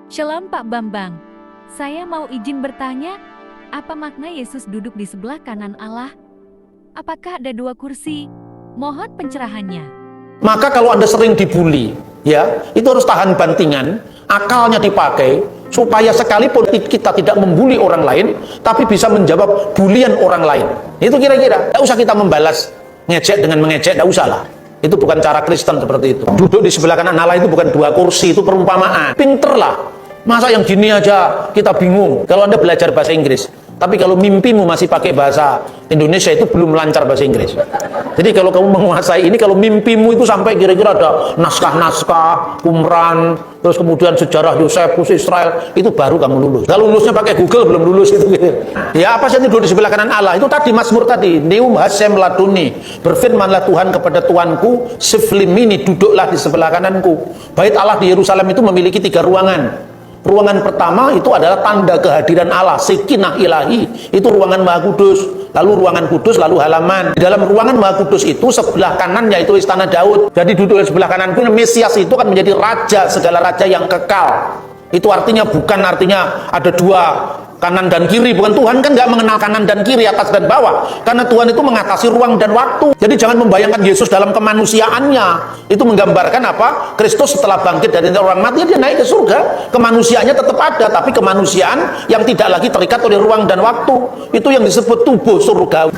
Shalom Pak Bambang. Saya mau izin bertanya, apa makna Yesus duduk di sebelah kanan Allah? Apakah ada dua kursi? Mohon pencerahannya. Maka kalau Anda sering dibully, ya, itu harus tahan bantingan, akalnya dipakai, supaya sekalipun kita tidak membuli orang lain, tapi bisa menjawab bulian orang lain. Itu kira-kira, tidak usah kita membalas ngejek dengan mengejek, tidak usah lah. Itu bukan cara Kristen seperti itu. Duduk di sebelah kanan Allah itu bukan dua kursi, itu perumpamaan. Pinter lah. Masa yang gini aja kita bingung. Kalau Anda belajar bahasa Inggris, tapi kalau mimpimu masih pakai bahasa Indonesia, itu belum lancar bahasa Inggris. Jadi kalau kamu menguasai ini, kalau mimpimu itu sampai kira-kira ada naskah-naskah, Qumran, terus kemudian sejarah Yosefus Israel, itu baru kamu lulus. Kalau lulusnya pakai Google belum lulus itu. Ya apa sih duduk di sebelah kanan Allah? Itu tadi Mazmur tadi, Neum Hasem Laduni, berfirmanlah Tuhan kepada Tuanku, Siflimini, duduklah di sebelah kananku. Bait Allah di Yerusalem itu memiliki 3 ruangan. Ruangan pertama itu adalah tanda kehadiran Allah, Sekinah Ilahi, itu ruangan Maha Kudus. Lalu ruangan kudus, lalu halaman. Di dalam ruangan Maha Kudus itu sebelah kanan yaitu istana Daud. Jadi duduk di sebelah kananku, Mesias itu akan menjadi raja, segala raja yang kekal. Itu artinya bukan artinya ada 2 kanan dan kiri, bukan. Tuhan kan nggak mengenal kanan dan kiri, atas dan bawah, karena Tuhan itu mengatasi ruang dan waktu. Jadi jangan membayangkan Yesus dalam kemanusiaannya. Itu menggambarkan apa? Kristus setelah bangkit dari orang mati, dia naik ke surga. Kemanusiaannya tetap ada, tapi kemanusiaan yang tidak lagi terikat oleh ruang dan waktu. Itu yang disebut tubuh surga.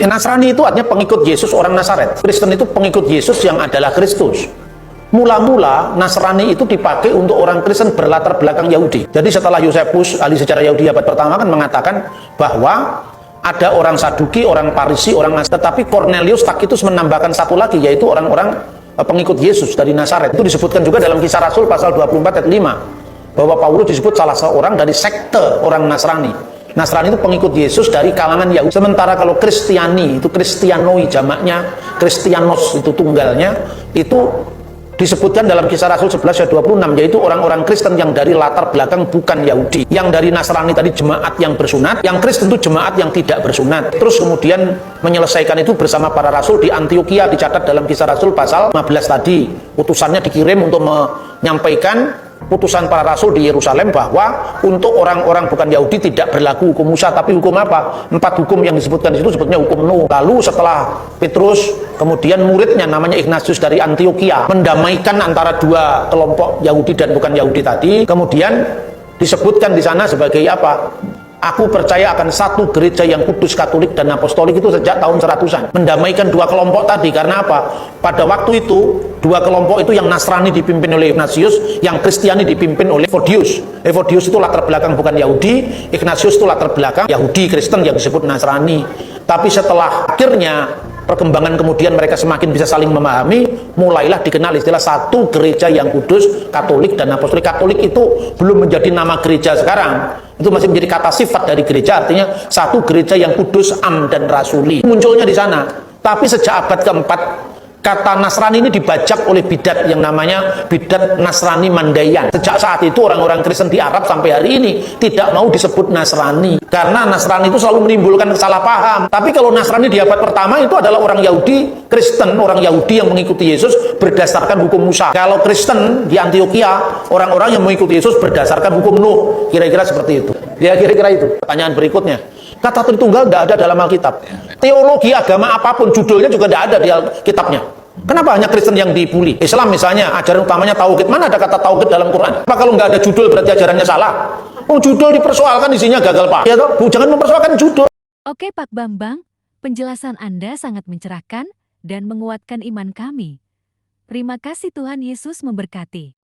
Nasrani itu artinya pengikut Yesus, orang Nazaret. Kristen itu pengikut Yesus yang adalah Kristus. Mula-mula Nasrani itu dipakai untuk orang Kristen berlatar belakang Yahudi. Jadi setelah Yosefus, ahli sejarah Yahudi abad pertama, kan mengatakan bahwa ada orang Saduki, orang Parisi, orang Nasrani. Tetapi Cornelius Tacitus menambahkan satu lagi, yaitu orang-orang pengikut Yesus dari Nazaret. Itu disebutkan juga dalam Kisah Rasul pasal 24 ayat 5, bahwa Paulus disebut salah seorang dari sekte orang Nasrani. Nasrani itu pengikut Yesus dari kalangan Yahudi. Sementara kalau Kristiani, itu Kristianoi jamaknya, Kristianos itu tunggalnya, itu disebutkan dalam Kisah Rasul 11 ayat 26, yaitu orang-orang Kristen yang dari latar belakang bukan Yahudi. Yang dari Nasrani tadi jemaat yang bersunat, yang Kristen itu jemaat yang tidak bersunat. Terus kemudian menyelesaikan itu bersama para rasul di Antioquia, dicatat dalam Kisah Rasul pasal 15 tadi. Utusannya dikirim untuk menyampaikan putusan para rasul di Yerusalem bahwa untuk orang-orang bukan Yahudi tidak berlaku hukum Musa, tapi hukum apa? 4 hukum yang disebutkan di situ sebetulnya hukum Nuh. Lalu setelah Petrus, kemudian muridnya namanya Ignatius dari Antioquia mendamaikan antara 2 kelompok Yahudi dan bukan Yahudi tadi. Kemudian disebutkan di sana sebagai apa? Aku percaya akan satu gereja yang kudus, katolik, dan apostolik, itu sejak tahun 100-an. Mendamaikan 2 kelompok tadi, karena apa? Pada waktu itu, 2 kelompok itu yang Nasrani dipimpin oleh Ignatius, yang Kristiani dipimpin oleh Evodius. Evodius itu latar belakang bukan Yahudi, Ignatius itu latar belakang Yahudi, Kristen yang disebut Nasrani. Tapi setelah akhirnya perkembangan kemudian mereka semakin bisa saling memahami, mulailah dikenal istilah satu gereja yang kudus, katolik, dan apostolik. Katolik itu belum menjadi nama gereja sekarang, itu masih menjadi kata sifat dari gereja, artinya satu gereja yang kudus, am, dan rasuli. Munculnya di sana. Tapi sejak abad keempat, kata Nasrani ini dibajak oleh bidat yang namanya bidat Nasrani Mandayan. Sejak saat itu orang-orang Kristen di Arab sampai hari ini tidak mau disebut Nasrani, karena Nasrani itu selalu menimbulkan salah paham. Tapi kalau Nasrani di abad pertama itu adalah orang Yahudi, Kristen, orang Yahudi yang mengikuti Yesus berdasarkan hukum Musa. Kalau Kristen di Antioquia, orang-orang yang mengikuti Yesus berdasarkan hukum Nuh. Kira-kira seperti itu. Ya, kira-kira itu. Pertanyaan berikutnya, kata Tritunggal tidak ada dalam Alkitab. Teologi agama apapun judulnya juga tidak ada di Alkitabnya. Kenapa hanya Kristen yang dibully? Islam misalnya, ajaran utamanya tauhid. Mana ada kata tauhid dalam Quran? Apa kalau nggak ada judul berarti ajarannya salah? Oh, judul dipersoalkan, isinya gagal, Pak. Ya toh, jangan mempersoalkan judul. Oke Pak Bambang, penjelasan Anda sangat mencerahkan dan menguatkan iman kami. Terima kasih, Tuhan Yesus memberkati.